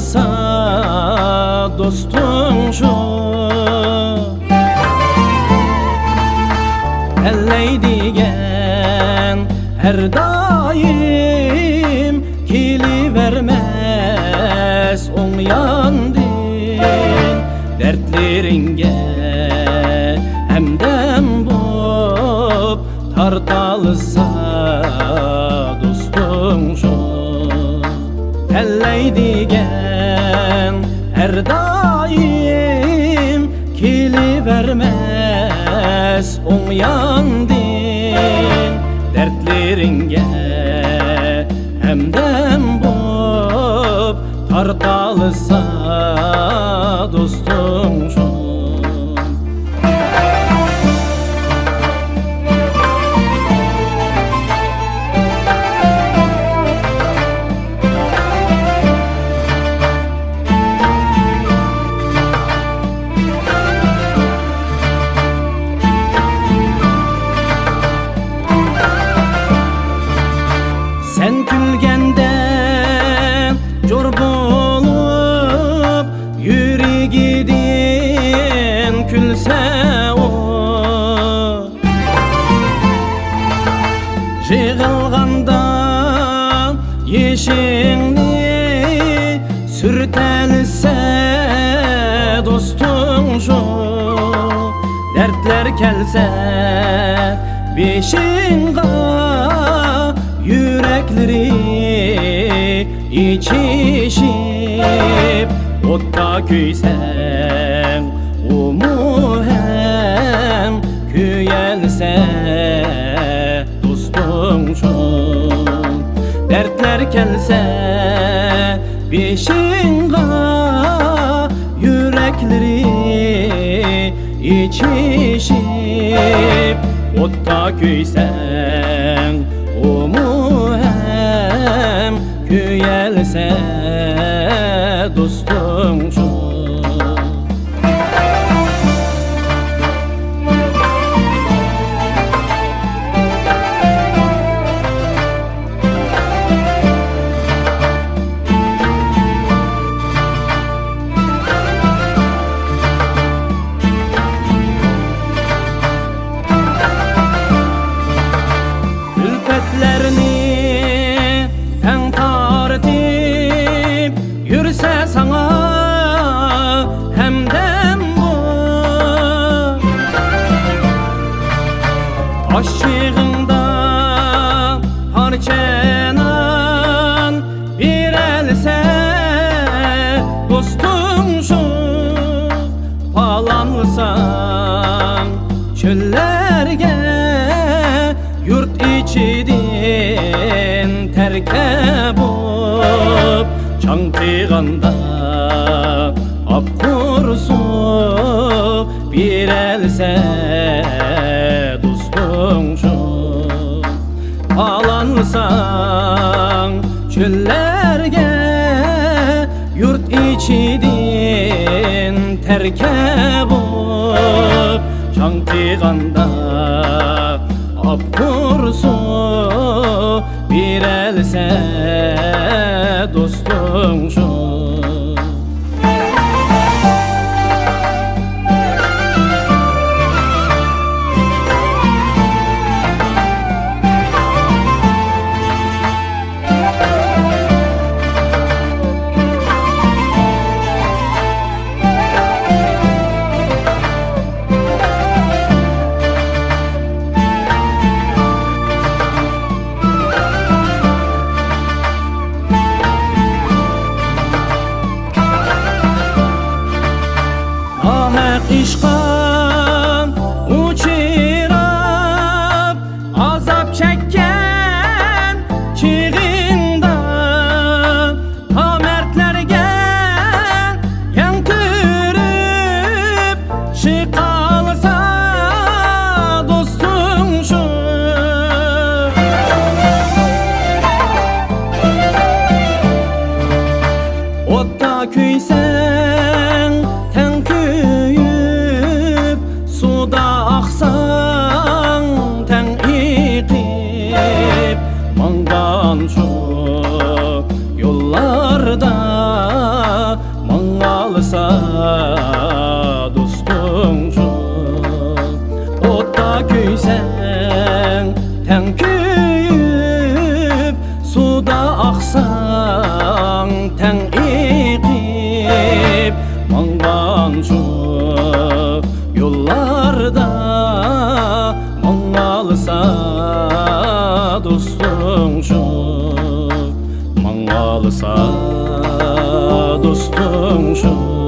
alsa dostun şu, elleydigen her daim kili vermez on yandin dertleringe hemdem bop tartalsa dostun şu, elleydigen her daim kili vermez on yandin dertleringe hemdem bop tartalsa dostum şu. Sen külgende jor bolup yüregidin külse o, jığılganda yeşingni sürtelse dostun şu, dertler kelse beşinga yürekleri içişip otta küysen umu hem küyelse dostum şu, dertler kelse beşinga yürekleri içişip otta küysen umu hem küyelse dostum şu. Yürse sana hemdem bu, aşığında parçanan bir else dostum şu, palansan çöllerge yurt içidin terke bop, çantığanda ap kursu bir else dostum şu, alansan çöllerge yurt içidin terke bop, çantığanda ap kursu bir else dostum şu. İşkan uçurap azap çekken çığında hamertlerge yankırıp çıkalsa dostum şu, otta küysen ten küyüp suda aksan ten ikip mangan şu yollarda barda Muң alsa dostun şu Muң alsa dostun şu